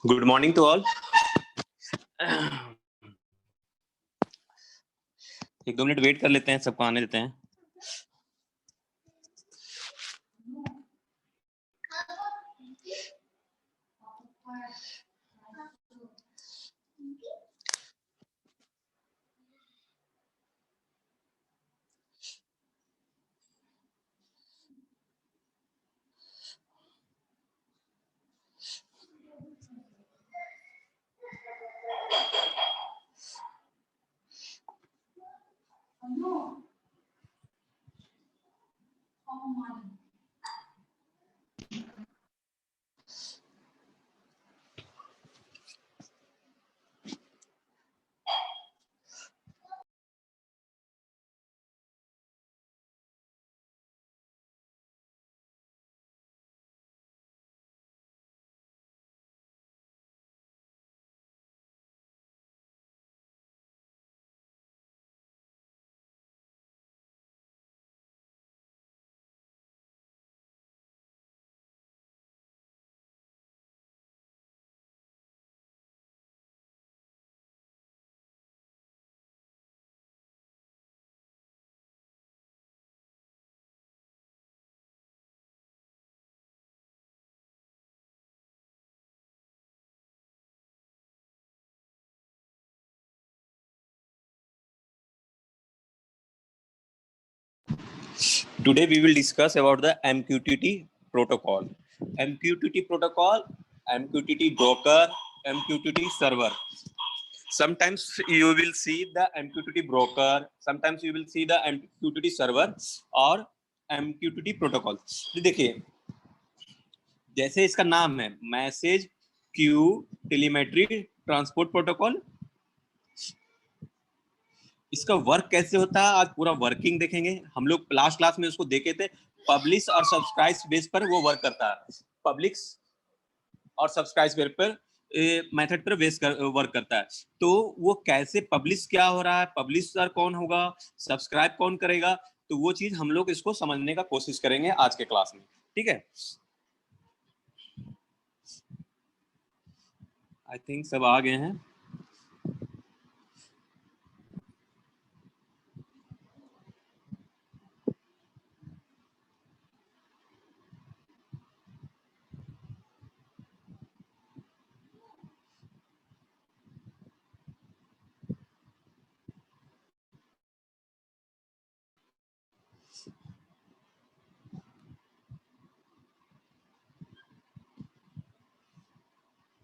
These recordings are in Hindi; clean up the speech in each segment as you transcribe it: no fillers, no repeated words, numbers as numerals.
Good morning to all. 1-2 minute wait कर लेते हैं, सबको आने देते हैं। Today we will discuss about the MQTT protocol. MQTT protocol, MQTT broker, MQTT server. Sometimes you will see the MQTT broker, sometimes you will see the MQTT server और MQTT protocol. देखिए, जैसे इसका नाम है message queue telemetry transport protocol, इसका वर्क कैसे होता है आज पूरा वर्किंग देखेंगे। हम लोग लास्ट क्लास में उसको देखे थे, पब्लिश और सब्सक्राइब बेस पर वो वर्क करता है। पब्लिश और सब्सक्राइब बेस पर मेथड पर वर्क करता है। तो वो कैसे पब्लिश क्या हो रहा है, पब्लिशर कौन होगा, सब्सक्राइब कौन करेगा, तो वो चीज हम लोग इसको समझने का कोशिश करेंगे आज के क्लास में। ठीक है, आई थिंक सब आ गए हैं।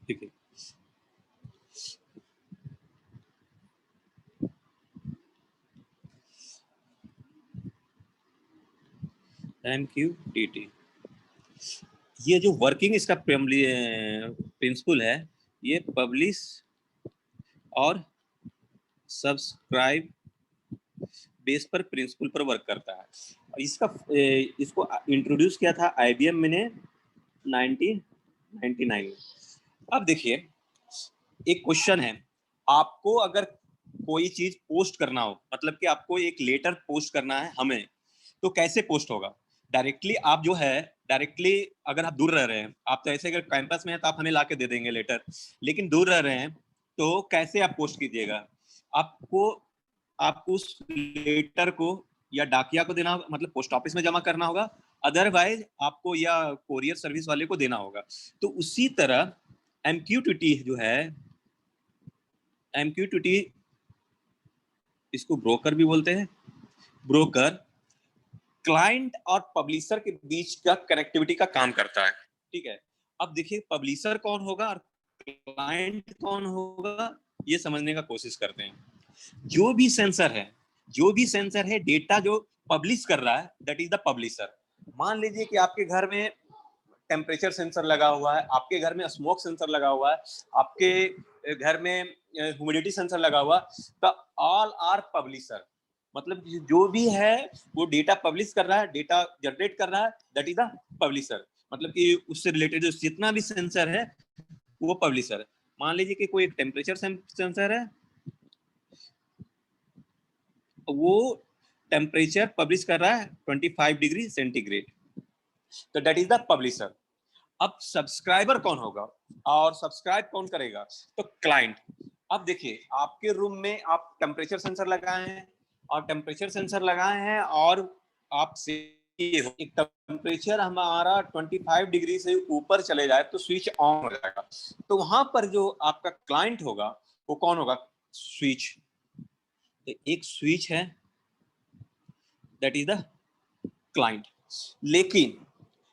ठीक है, MQTT ये जो वर्किंग इसका प्रिंसिपल है, ये पब्लिश और सब्सक्राइब बेस पर प्रिंसिपल पर वर्क करता है। इसको इंट्रोड्यूस किया था IBM ने 1999 में। अब देखिए, एक क्वेश्चन है, आपको अगर कोई चीज पोस्ट करना हो, मतलब कि आपको एक लेटर पोस्ट करना है हमें, तो कैसे पोस्ट होगा? डायरेक्टली आप जो है डायरेक्टली, अगर आप दूर रह रहे हैं, आप तो ऐसे अगर कैंपस में है तो आप हमें लाके दे देंगे लेटर, लेकिन दूर रह रहे हैं तो कैसे आप पोस्ट कीजिएगा? आपको उस लेटर को या डाकिया को देना, मतलब पोस्ट ऑफिस में जमा करना होगा, अदरवाइज आपको या कोरियर सर्विस वाले को देना होगा। तो उसी तरह MQTT जो है, MQTT इसको ब्रोकर भी बोलते हैं। ब्रोकर क्लाइंट और पब्लिशर के बीच का कनेक्टिविटी का काम करता है। ठीक है, अब देखिए पब्लिशर कौन होगा और क्लाइंट कौन होगा, ये समझने का कोशिश करते हैं। जो भी सेंसर है डेटा जो पब्लिश कर रहा है, दैट इज द पब्लिशर। मान लीजिए कि आपके घर में टेम्परेचर सेंसर लगा हुआ है, आपके घर में स्मोक सेंसर लगा हुआ है, आपके घर में ह्यूमिडिटी सेंसर लगा हुआ, तो ऑल आर पब्लिशर, मतलब जो भी है वो डेटा पब्लिश कर रहा है, डेटा जनरेट कर रहा है, दैट इज द पब्लिशर। मतलब कि उससे रिलेटेड जो जितना भी सेंसर है वो पब्लिशर है। मान लीजिए कि कोई एक टेम्परेचर सेंसर है, वो टेम्परेचर पब्लिश कर रहा है 25 डिग्री सेंटीग्रेड, तो दैट इज द पब्लिशर। अब सब्सक्राइबर कौन होगा और सब्सक्राइब कौन करेगा? तो क्लाइंट। अब देखिए, आपके रूम में आप टेम्परेचर सेंसर लगाए हैं, और टेम्परेचर सेंसर लगाए हैं, और आप से एक टेम्परेचर हमारा 25 डिग्री से ऊपर चले जाए तो स्विच ऑन हो जाएगा। तो वहां पर जो आपका क्लाइंट होगा वो कौन होगा? स्विच। तो एक स्विच है, दैट इज द क्लाइंट। लेकिन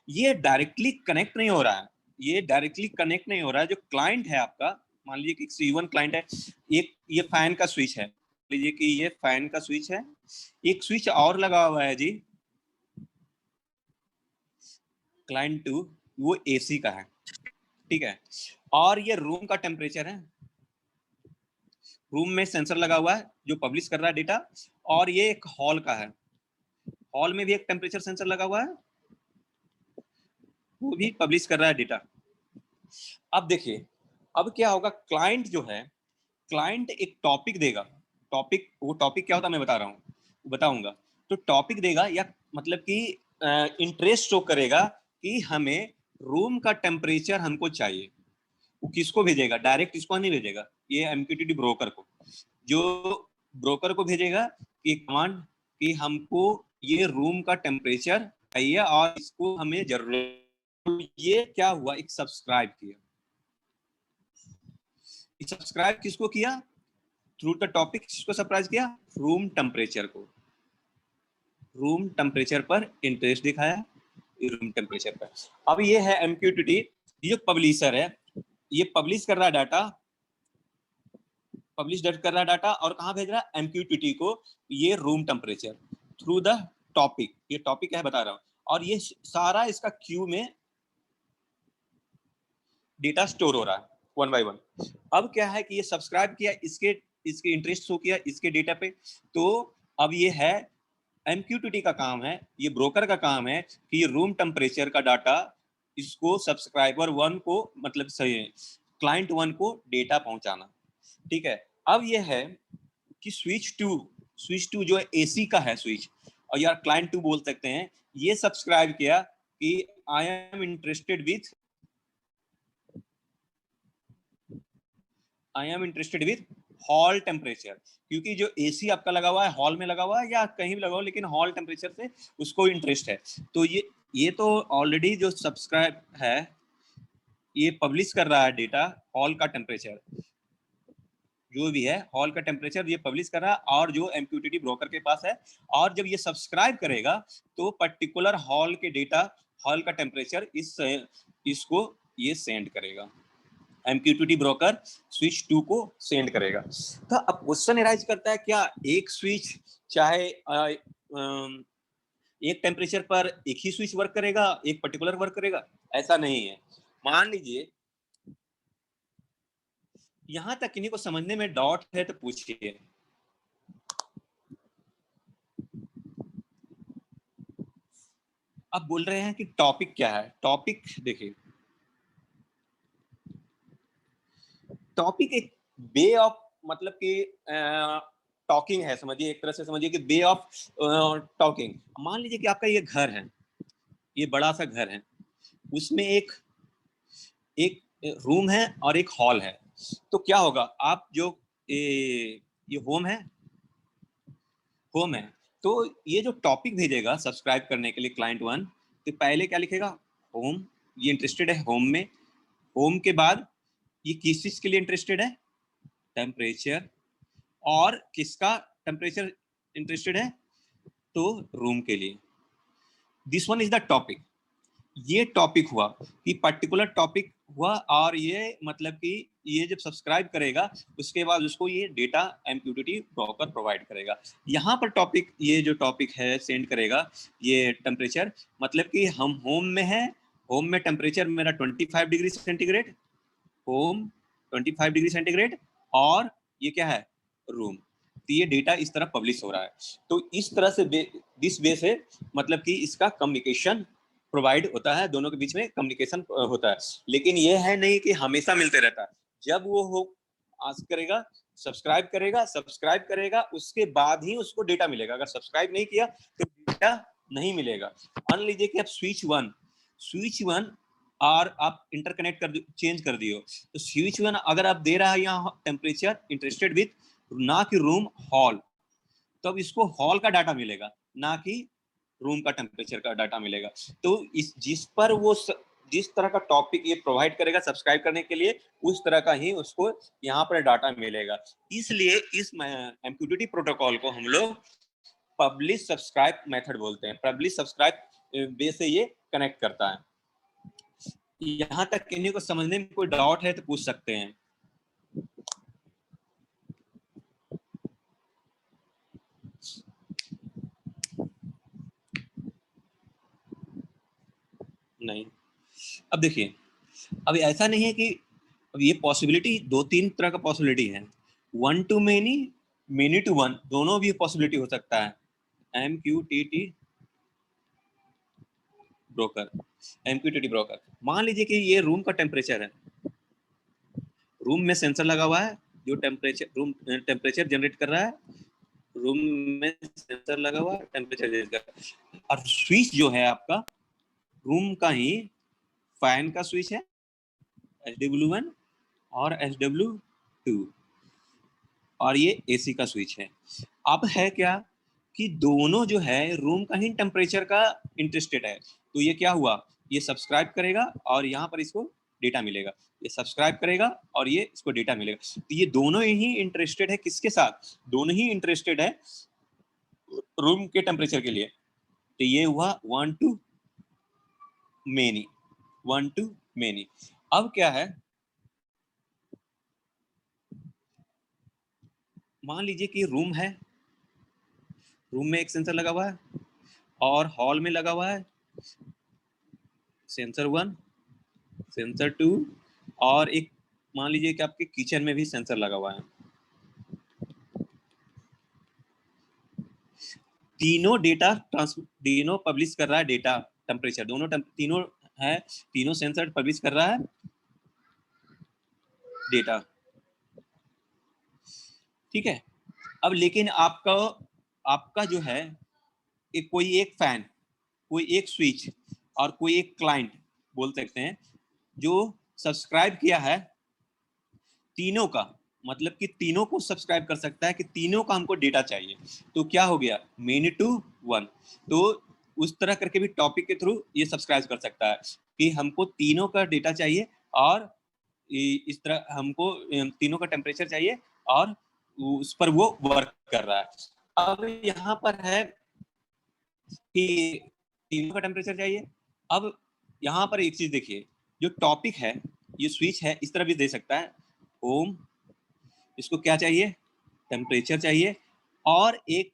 ये डायरेक्टली कनेक्ट नहीं हो रहा है, ये डायरेक्टली कनेक्ट नहीं हो रहा है। जो क्लाइंट है आपका, मान लीजिए कि C1 क्लाइंट है, एक ये फैन का स्विच है, लीजिए कि ये फैन का स्विच है, एक स्विच और लगा हुआ है जी क्लाइंट 2, वो AC का है, ठीक है। और ये रूम का टेम्परेचर है, रूम में सेंसर लगा हुआ है जो पब्लिश कर रहा है डेटा, और ये एक हॉल का है, हॉल में भी एक टेम्परेचर सेंसर लगा हुआ है, वो भी पब्लिश कर रहा है डेटा। अब देखिए, अब क्या होगा, क्लाइंट जो है, क्लाइंट एक टॉपिक देगा, टॉपिक, वो टॉपिक क्या होता है मैं बता रहा हूँ, बताऊंगा। तो टॉपिक देगा, या मतलब कि इंटरेस्ट शो करेगा कि हमें रूम का टेम्परेचर हमको चाहिए। वो किसको भेजेगा? डायरेक्ट इसको नहीं भेजेगा, ये MQTT ब्रोकर को, जो ब्रोकर को भेजेगा कि कमांड कि हमको ये रूम का टेम्परेचर चाहिए और इसको हमें जरूरत। ये क्या हुआ, एक सब्सक्राइब किया। सब्सक्राइब किसको किया? Through the topic. किसको सब्सक्राइब किया? रूम टेम्परेचर को। रूम टेम्परेचर पर इंटरेस्ट दिखाया, रूम टेम्परेचर पर। अब ये है MQTT, ये पब्लिशर है, ये पब्लिश कर रहा है डाटा, पब्लिश कर रहा है डाटा, और कहाँ भेज रहा है? MQTT को, ये room temperature through the topic. ये टॉपिक है बता रहा हूँ, और ये सारा इसका क्यू में डेटा स्टोर हो रहा है वन बाय वन। अब क्या है कि ये सब्सक्राइब किया, इसके इसके इंटरेस्ट शो किया इसके डेटा पे, तो अब ये है MQTT का काम है, ये ब्रोकर का काम है कि ये रूम टेम्परेचर का डाटा इसको सब्सक्राइबर 1 को, मतलब सही है, क्लाइंट 1 को डेटा पहुंचाना, ठीक है। अब ये है कि स्विच 2 जो AC का है स्विच, और यार क्लाइंट 2 बोल सकते हैं, ये सब्सक्राइब किया कि I am interested with hall temperature, क्योंकि जो AC आपका लगा हुआ है हॉल में लगा हुआ है या कहीं भी लगा हुआ, लेकिन हॉल टेम्परेचर से उसको इंटरेस्ट है। तो ये तो ऑलरेडी जो सब्सक्राइब है, ये पब्लिश कर रहा है डेटा, हॉल का टेम्परेचर जो भी है, हॉल का टेम्परेचर ये पब्लिश कर रहा है, और जो MQTT ब्रोकर के पास है। और जब ये सब्सक्राइब करेगा तो पर्टिकुलर हॉल के डेटा, हॉल का टेम्परेचर इसको ये सेंड करेगा, MQTT ब्रोकर स्विच 2 को सेंड करेगा। तो अब क्वेश्चन अराइज करता है, क्या एक स्विच चाहे एक टेम्परेचर पर एक ही स्विच वर्क करेगा, एक पर्टिकुलर वर्क करेगा? ऐसा नहीं है। मान लीजिए, यहां तक किन्हीं को समझने में डाउट है तो पूछिए। अब बोल रहे हैं कि टॉपिक क्या है? टॉपिक देखिए, टॉपिक एक वे ऑफ, मतलब कि टॉकिंग है, समझिए, एक तरह से समझिए कि वे ऑफ टॉकिंग। मान लीजिए कि आपका ये घर है, ये बड़ा सा घर है, उसमें एक एक रूम है और एक हॉल है। तो क्या होगा, आप जो ये होम है, तो ये जो टॉपिक भेजेगा सब्सक्राइब करने के लिए क्लाइंट 1, तो पहले क्या लिखेगा? होम। ये इंटरेस्टेड है होम में। होम के बाद ये किस चीज के लिए इंटरेस्टेड है? टेम्परेचर। और किसका टेम्परेचर इंटरेस्टेड है? तो रूम के लिए। This one is the topic. ये टॉपिक हुआ कि पर्टिकुलर टॉपिक हुआ, और ये मतलब कि ये जब सब्सक्राइब करेगा उसके बाद उसको ये डेटा MQTT ब्रोकर प्रोवाइड करेगा। यहाँ पर टॉपिक, ये जो टॉपिक है सेंड करेगा ये टेम्परेचर, मतलब कि हम होम में है, होम में टेम्परेचर मेरा 25 degree centigrade, home 25 degree centigrade, और ये क्या है, रूम। तो ये डेटा इस तरह पब्लिश हो रहा है। तो इस तरह से दिस वे से मतलब कि इसका कम्युनिकेशन प्रोवाइड होता है, दोनों के बीच में कम्युनिकेशन होता है। लेकिन ये है नहीं कि हमेशा मिलते रहता है। जब वो हो आस्क करेगा, सब्सक्राइब करेगा उसके बाद ही उसको डेटा मिलेगा। अगर सब्सक्राइब नहीं किया तो डेटा नहीं मिलेगा। मान लीजिए कि आप स्विच वन और आप इंटरकनेक्ट कर चेंज कर दियो, तो स्विच वन अगर आप दे रहा है यहाँ टेम्परेचर इंटरेस्टेड विथ, ना कि रूम, हॉल, तो अब इसको हॉल का डाटा मिलेगा, ना कि रूम का टेम्परेचर का डाटा मिलेगा। तो इस जिस तरह का टॉपिक ये प्रोवाइड करेगा सब्सक्राइब करने के लिए, उस तरह का ही उसको यहाँ पर डाटा मिलेगा। इसलिए इस MQTT प्रोटोकॉल को हम लोग पब्लिश सब्सक्राइब मेथड बोलते हैं। पब्लिश सब्सक्राइब बेस से ये कनेक्ट करता है। यहाँ तक किन्हीं को समझने में कोई डाउट है तो पूछ सकते हैं। नहीं, अब देखिए, अब ऐसा नहीं है कि अब ये पॉसिबिलिटी, दो तीन तरह का पॉसिबिलिटी है, one to many, many to one, दोनों भी पॉसिबिलिटी हो सकता है। MQTT ब्रोकर, मान लीजिए कि ये रूम का टेम्परेचर है, रूम में सेंसर लगा हुआ है जो टेम्परेचर जनरेट कर रहा है, रूम में सेंसर लगा हुआ है, टेम्परेचर जनरेट कर रहा है। और स्विच जो है आपका रूम का ही फैन का स्विच है, SW1 और SW2, और ये AC का स्विच है। अब है क्या कि दोनों जो है रूम का ही टेम्परेचर का इंटरेस्टेड है, तो ये क्या हुआ, ये सब्सक्राइब करेगा और यहाँ पर इसको डेटा मिलेगा, ये सब्सक्राइब करेगा और ये इसको डेटा मिलेगा। तो ये दोनों ही इंटरेस्टेड है, किसके साथ, दोनों ही इंटरेस्टेड है रूम के टेम्परेचर के लिए। तो ये हुआ वन टू मेनी। अब क्या है, मान लीजिए कि रूम है, रूम में एक सेंसर लगा हुआ है, और हॉल में लगा हुआ है सेंसर 1, सेंसर 2, और एक मान लीजिए कि आपके किचन में भी सेंसर लगा हुआ है। तीनों पब्लिश कर रहा है डेटा, टेम्परेचर, तीनों है, तीनों सेंसर पब्लिश कर रहा है डेटा, ठीक है। अब लेकिन आपका जो है कोई एक फैन, कोई एक स्विच और कोई एक क्लाइंट बोल सकते हैं, जो सब्सक्राइब किया है तीनों का, मतलब कि तीनों को सब्सक्राइब कर सकता है कि तीनों का हमको डेटा चाहिए। तो क्या हो गया, मेनी टू वन। तो उस तरह करके भी टॉपिक के थ्रू ये सब्सक्राइब कर सकता है कि हमको तीनों का डेटा चाहिए, और इस तरह हमको तीनों का टेम्परेचर चाहिए, और उस पर वो वर्क कर रहा है। अब यहाँ पर है कि तीनों का टेम्परेचर चाहिए। अब यहाँ पर एक चीज देखिए, जो टॉपिक है, ये स्विच है, इस तरह भी दे सकता है होम, इसको क्या चाहिए, टेम्परेचर चाहिए, और एक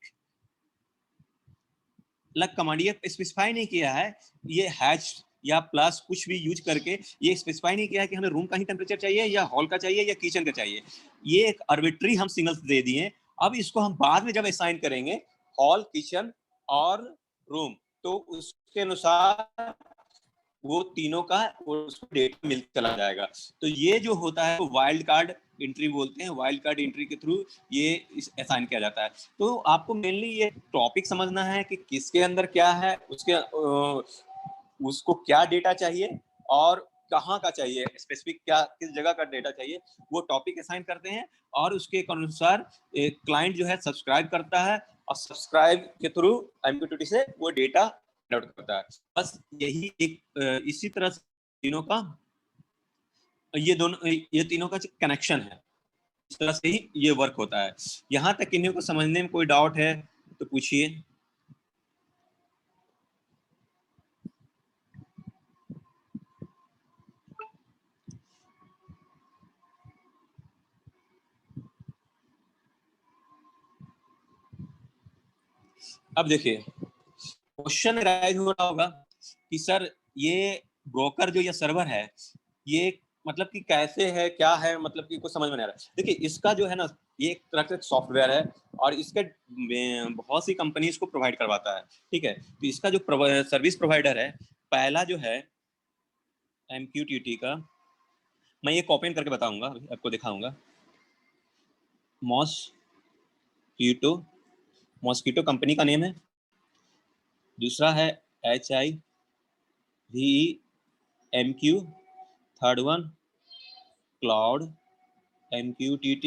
अलग कमांड, ये स्पेसिफाई नहीं किया है, ये हैश या प्लस कुछ भी यूज करके ये स्पेसिफाई नहीं किया है कि हमें रूम का ही टेम्परेचर चाहिए या हॉल का चाहिए या किचन का चाहिए। ये एक आर्बिट्री हम सिग्नल्स दे दिए। अब इसको हम बाद में जब असाइन करेंगे हॉल, किचन और रूम, तो उसके अनुसार वो तीनों का उसको डेटा मिल चला जाएगा। तो ये जो होता है वाइल्ड कार्ड एंट्री बोलते हैं, वाइल्ड कार्ड एंट्री के थ्रू ये असाइन किया जाता है। तो आपको मेनली ये टॉपिक समझना है कि किसके अंदर क्या है, उसको क्या डेटा चाहिए और कहाँ का चाहिए, स्पेसिफिक क्या किस जगह का डेटा चाहिए, वो टॉपिक असाइन करते हैं, और उसके अनुसार क्लाइंट जो है सब्सक्राइब करता है, और सब्सक्राइब के थ्रू MQTT से वो डेटा डाउट करता है। बस यही एक इसी तरह से तीनों का, ये तीनों का कनेक्शन है, इस तरह से ही ये वर्क होता है। यहाँ तक किन्हीं को समझने में कोई डाउट है तो पूछिए। अब देखिए क्वेश्चन राइज हो रहा होगा कि सर ये ब्रोकर जो ये सर्वर है ये मतलब कि कैसे है, क्या है, मतलब कि कुछ समझ में नहीं आ रहा। देखिए इसका जो है ना ये एक तरह से सॉफ्टवेयर है और इसके बहुत सी कंपनी इसको प्रोवाइड करवाता है, ठीक है। तो इसका जो सर्विस प्रोवाइडर है, पहला जो है MQTT का, मैं ये कॉपी करके बताऊंगा, आपको दिखाऊंगा। मॉस्कीटो, मॉस्कीटो कंपनी का नेम है। दूसरा है HIVEMQ, third one cloud MQTT,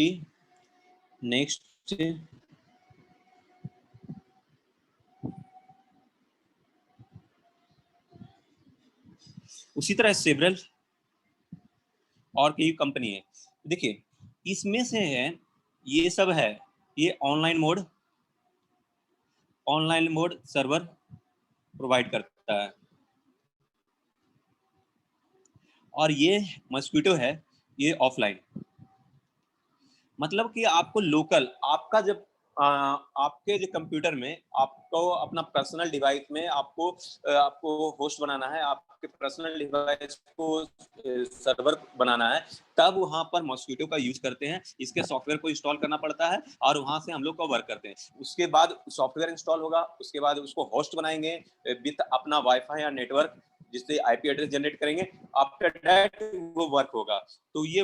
next उसी तरह सेवरल और कई कंपनी है। देखिए इसमें से है, ये सब है, ये ऑनलाइन मोड सर्वर प्रोवाइड करता है। और ये मस्क्विटो है, ये ऑफलाइन, मतलब कि आपको लोकल, आपका जब आपके जो कंप्यूटर में आपको अपना पर्सनल डिवाइस में आपको होस्ट बनाना है, आपके पर्सनल डिवाइस को सर्वर बनाना है, तब वहां पर मॉस्क्विटो का यूज करते हैं। इसके सॉफ्टवेयर को इंस्टॉल करना पड़ता है और वहां से हम लोग को वर्क करते हैं। उसके बाद सॉफ्टवेयर इंस्टॉल होगा, उसके बाद उसको होस्ट बनाएंगे विथ अपना वाईफाई या नेटवर्क, जिससे आईपी एड्रेस जनरेट करेंगे। आफ्टर दैट वो वर्क होगा। तो ये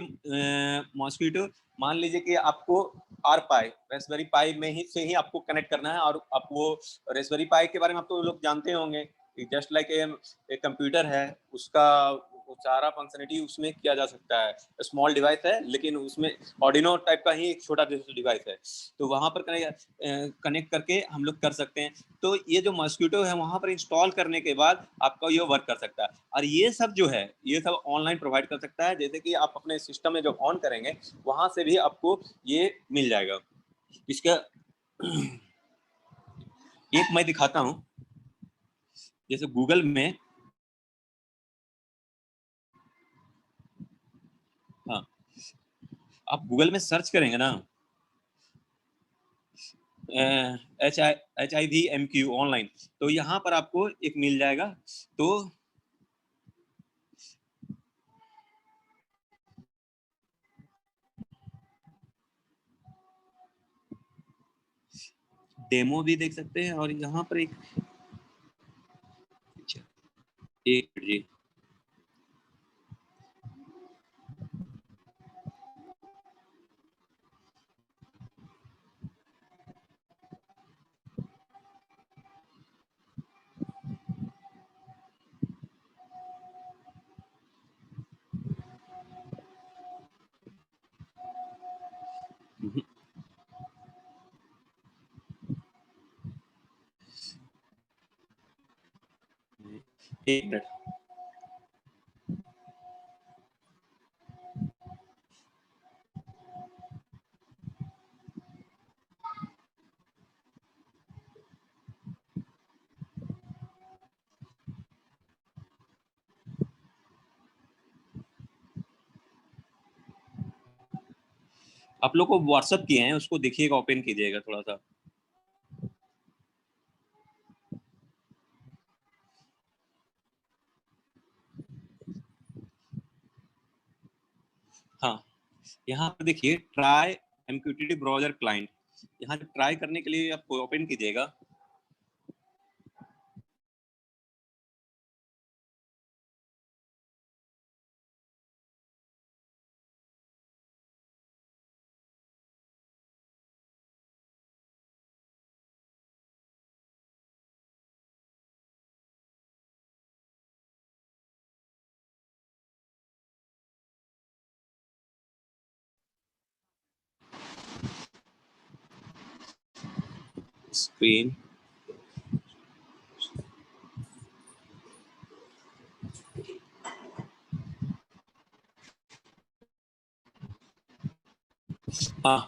मॉस्क्विटो, मान लीजिए कि आपको आर पाई, रेस्पबेरी पाई में ही से ही आपको कनेक्ट करना है, और आप वो रेस्पबेरी पाई के बारे में आप तो लोग जानते होंगे, जस्ट लाइक एक कंप्यूटर है, उसका सारा फंक्शनलिटी उसमें किया जा सकता है। स्मॉल डिवाइस है लेकिन उसमें ऑर्डिनो टाइप का ही एक छोटा डिवाइस है, तो वहां पर कनेक्ट करके हम लोग कर सकते हैं। तो ये जो मॉस्क्विटो है वहां पर इंस्टॉल करने के बाद आपका ये वर्क कर सकता है। और ये सब जो है ये सब ऑनलाइन प्रोवाइड कर सकता है, जैसे कि आप अपने सिस्टम में जो ऑन करेंगे वहां से भी आपको ये मिल जाएगा। इसका एक मैं दिखाता हूं, जैसे गूगल में, हाँ आप गूगल में सर्च करेंगे ना HIVMQ ऑनलाइन, तो यहाँ पर आपको एक मिल जाएगा। तो डेमो भी देख सकते हैं, और यहाँ पर एक जी, एक मिनट। आप लोग को व्हाट्सअप किए हैं, उसको देखिएगा, ओपन कीजिएगा थोड़ा सा। हाँ यहाँ पर देखिए ट्राई MQTT ब्राउजर क्लाइंट, यहाँ ट्राई करने के लिए आपको ओपन कीजिएगा। स्क्रीन, हाँ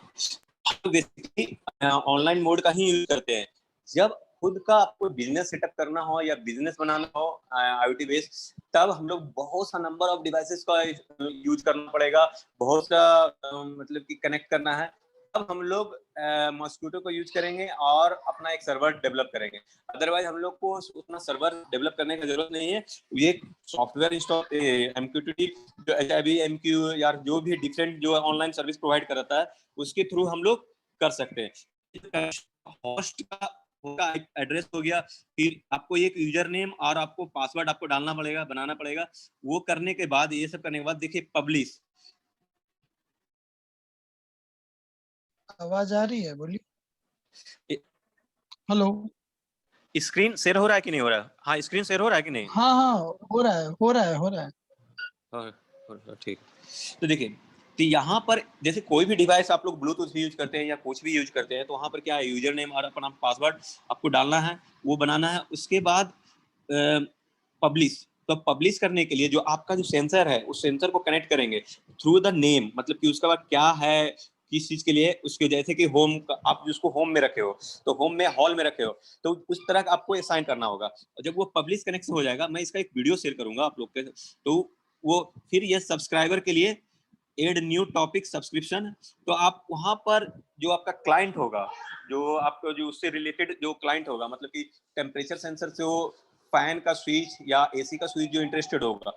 बेसिकली ऑनलाइन मोड का ही यूज करते हैं। जब खुद का आपको बिजनेस सेटअप करना हो या बिजनेस बनाना हो IoT बेस्ड, तब हम लोग बहुत सा नंबर ऑफ डिवाइसेस का यूज करना पड़ेगा, बहुत सा मतलब कि कनेक्ट करना है। तब हम लोग मॉस्क्विटो को यूज करेंगे और अपना एक सर्वर डेवलप करेंगे। अदरवाइज हम लोग को उतना सर्वर डेवलप करने की जरूरत नहीं है। ये सॉफ्टवेयर इंस्टॉल एमक्यूटीटी जो अभी एमक्यू या जो भी डिफरेंट जो ऑनलाइन सर्विस प्रोवाइड कराता है उसके थ्रू हम लोग कर सकते हैं। होस्ट का होगा एड्रेस हो गया, फिर आपको एक यूजर नेम और आपको पासवर्ड आपको डालना पड़ेगा, बनाना पड़ेगा। वो करने के बाद, ये सब करने के बाद देखिए पब्लिश। आवाज आ रही है, बोलिए। हेलो, स्क्रीन शेयर हो रहा है कि नहीं हो रहा है? हाँ, स्क्रीन शेयर हो रहा है कि नहीं? हाँ हाँ, हो रहा है, हो रहा है, हो रहा है। ठीक। तो देखिए, तो यहाँ पर जैसे कोई भी डिवाइस आप लोग ब्लूटूथ यूज करते हैं या कुछ भी यूज करते हैं, तो वहाँ पर क्या है, यूजर नेम और अपना पासवर्ड आपको डालना है, वो बनाना है। उसके बाद पब्लिश। तो पब्लिश करने के लिए जो आपका जो सेंसर है, उस सेंसर को कनेक्ट करेंगे थ्रू द नेम, मतलब कि उसके बाद क्या है, किस चीज के लिए, उसके जैसे कि होम, आप जिसको होम में रखे हो तो होम में, हॉल में रखे हो तो उस तरह का आपको असाइन करना होगा। और जब वो पब्लिश कनेक्शन हो जाएगा, मैं इसका एक वीडियो शेयर करूंगा आप लोग के, तो वो फिर ये सब्सक्राइबर के लिए एड न्यू टॉपिक सब्सक्रिप्शन। तो आप वहां पर जो आपका क्लाइंट होगा, जो आपको जो उससे रिलेटेड जो क्लाइंट होगा, मतलब कि टेम्परेचर सेंसर से वो फैन का स्विच या एसी का स्विच जो इंटरेस्टेड होगा,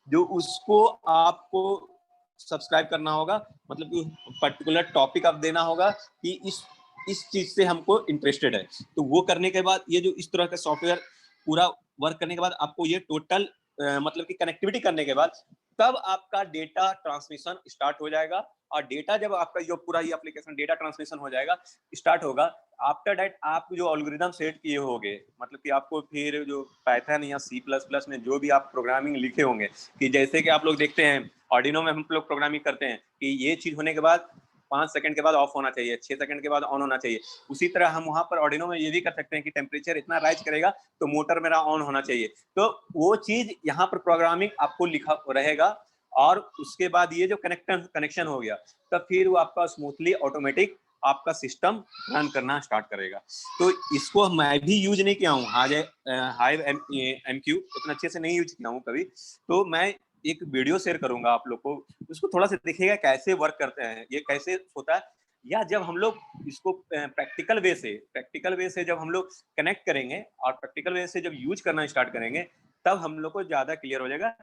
जो उसको आपको सब्सक्राइब करना होगा, मतलब कि पर्टिकुलर टॉपिक आप देना होगा कि इस चीज से हमको इंटरेस्टेड है। तो वो करने के बाद, ये जो इस तरह का सॉफ्टवेयर पूरा वर्क करने के बाद, आपको ये टोटल मतलब कि कनेक्टिविटी करने के बाद, तब आपका डेटा ट्रांसमिशन स्टार्ट हो जाएगा। और डेटा जब आपका जो पूरा ये एप्लीकेशन डेटा ट्रांसमिशन हो जाएगा, स्टार्ट होगा, आफ्टर दैट आप जो एल्गोरिथम सेट किए होंगे, मतलब कि आपको फिर जो पाइथन या C++ में जो भी आप प्रोग्रामिंग लिखे होंगे, कि जैसे कि आप लोग देखते हैं आर्डिनो में हम लोग प्रोग्रामिंग करते हैं कि ये चीज होने के बाद 5 सेकंड के बाद ऑफ होना चाहिए, 6 सेकंड के बाद ऑन होना चाहिए। उसी तरह हम वहां पर आर्डिनो में ये भी कर सकते हैं कि टेम्परेचर इतना राइज करेगा तो मोटर मेरा ऑन होना चाहिए। तो वो चीज यहाँ पर प्रोग्रामिंग आपको लिखा रहेगा। और उसके बाद ये जो कनेक्शन हो गया, तब फिर वो आपका स्मूथली ऑटोमेटिक आपका सिस्टम रन करना स्टार्ट करेगा। तो इसको मैं भी यूज नहीं किया हूँ, हाइव एमक्यू उतना अच्छे से नहीं यूज किया हूँ कभी। तो मैं एक वीडियो शेयर करूंगा आप लोग को, उसको थोड़ा सा देखिएगा कैसे वर्क करते हैं, ये कैसे होता है। या जब हम लोग इसको प्रैक्टिकल वे से जब हम लोग कनेक्ट करेंगे और प्रैक्टिकल वे से जब यूज करना स्टार्ट करेंगे, तब हम लोग को ज्यादा क्लियर हो जाएगा।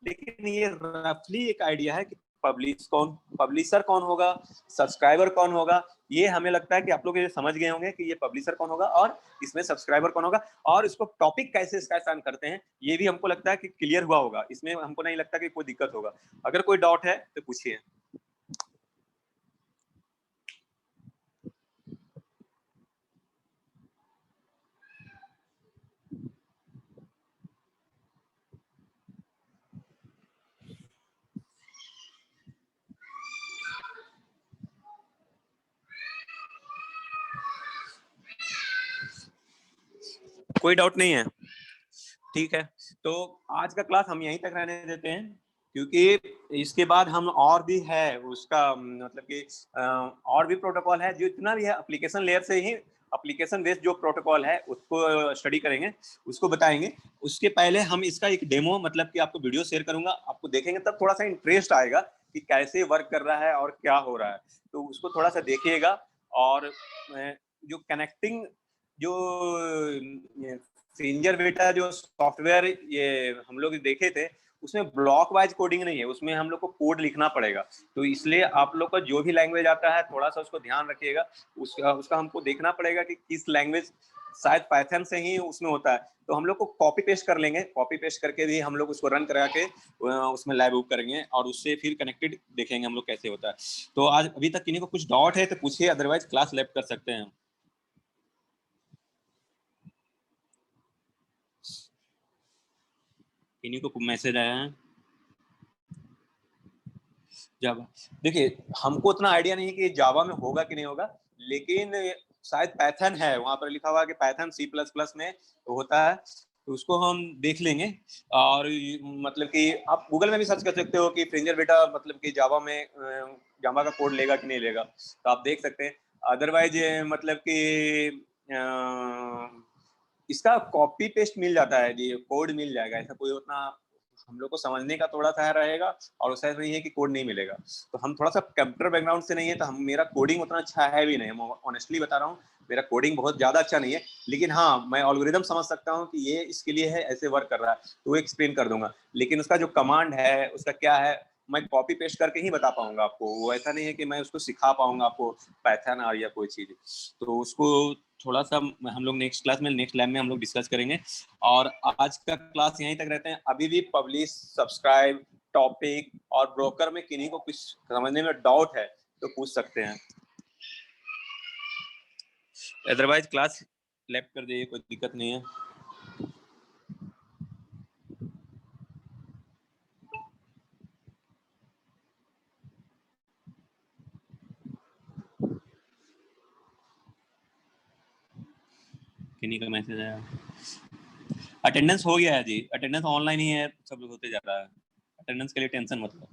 लेकिन ये रफली एक आइडिया है कि पब्लिशर कौन होगा, सब्सक्राइबर कौन होगा, ये हमें लगता है कि आप लोग ये समझ गए होंगे कि ये पब्लिशर कौन होगा और इसमें सब्सक्राइबर कौन होगा, और इसको टॉपिक कैसे असाइन करते हैं, ये भी हमको लगता है कि क्लियर हुआ होगा। इसमें हमको नहीं लगता कि कोई दिक्कत होगा। अगर कोई डाउट है तो पूछिए। कोई डाउट नहीं है? ठीक है, तो आज का क्लास हम यहीं तक रहने देते हैं, क्योंकि इसके बाद हम और भी है उसका, मतलब कि और भी प्रोटोकॉल है, जो इतना भी है एप्लीकेशन लेयर से ही, एप्लीकेशन बेस्ड जो प्रोटोकॉल है उसको स्टडी करेंगे, उसको बताएंगे। उसके पहले हम इसका एक डेमो, मतलब कि आपको वीडियो शेयर करूंगा, आपको देखेंगे तब थोड़ा सा इंटरेस्ट आएगा कि कैसे वर्क कर रहा है और क्या हो रहा है। तो उसको थोड़ा सा देखिएगा। और जो कनेक्टिंग जो फ्रिंजर बेटा जो सॉफ्टवेयर ये हम लोग देखे थे, उसमें ब्लॉक वाइज कोडिंग नहीं है, उसमें हम लोग को कोड लिखना पड़ेगा। तो इसलिए आप लोग को जो भी लैंग्वेज आता है थोड़ा सा उसको ध्यान रखिएगा, उसका हमको देखना पड़ेगा कि किस लैंग्वेज, शायद पाइथन से ही उसमें होता है, तो हम लोग को कॉपी पेस्ट कर लेंगे, कॉपी पेस्ट करके भी हम लोग उसको रन करा के उसमें लाइव बुक करेंगे और उससे फिर कनेक्टेड देखेंगे हम लोग कैसे होता है। तो आज अभी तक किन्हीं को कुछ डाउट है तो पूछिए, अदरवाइज क्लास लेफ्ट कर सकते हैं। किन्हीं को मैसेज आया है? जावा, देखिए हमको उतना आइडिया नहीं है कि जावा में होगा कि नहीं होगा, लेकिन शायद पाइथन है, वहां पर लिखा हुआ है कि पाइथन C++ में होता है, तो उसको हम देख लेंगे। और मतलब कि आप गूगल में भी सर्च कर सकते हो कि फ्रिंजर बेटा मतलब कि जावा में जावा का कोड लेगा कि नहीं लेगा, तो आप देख सकते हैं। अदरवाइज मतलब कि इसका कॉपी पेस्ट मिल जाता है जी, कोड मिल जाएगा, ऐसा कोई उतना हम लोग को समझने का थोड़ा सा रहेगा, और ऐसा नहीं है कि कोड नहीं मिलेगा। तो हम थोड़ा सा कंप्यूटर बैकग्राउंड से नहीं है, तो हम मेरा कोडिंग उतना अच्छा है भी नहीं, मैं ऑनेस्टली बता रहा हूँ, मेरा कोडिंग बहुत ज्यादा अच्छा नहीं है, लेकिन हाँ मैं एल्गोरिदम समझ सकता हूँ कि ये इसके लिए है, ऐसे वर्क कर रहा है, तो वो एक्सप्लेन कर दूंगा। लेकिन उसका जो कमांड है उसका क्या है, मैं कॉपी पेस्ट करके ही बता पाऊंगा आपको, वो ऐसा नहीं है कि मैं उसको सिखा पाऊंगा आपको पाइथन और या कोई चीज। तो उसको थोड़ा सा हम लोग नेक्स्ट क्लास में, नेक्स्ट लैब में हम लोग डिस्कस करेंगे। और आज का क्लास यहीं तक रहते हैं। अभी भी पब्लिश, सब्सक्राइब, टॉपिक और ब्रोकर में किन्हीं को कुछ समझने में डाउट है तो पूछ सकते हैं, अदरवाइज क्लास लेफ्ट कर दीजिए, कोई दिक्कत नहीं है। किन्हीं का मैसेज आया, अटेंडेंस हो गया है जी, अटेंडेंस ऑनलाइन ही है, सब लोग होते जा रहा है, अटेंडेंस के लिए टेंशन मत लो।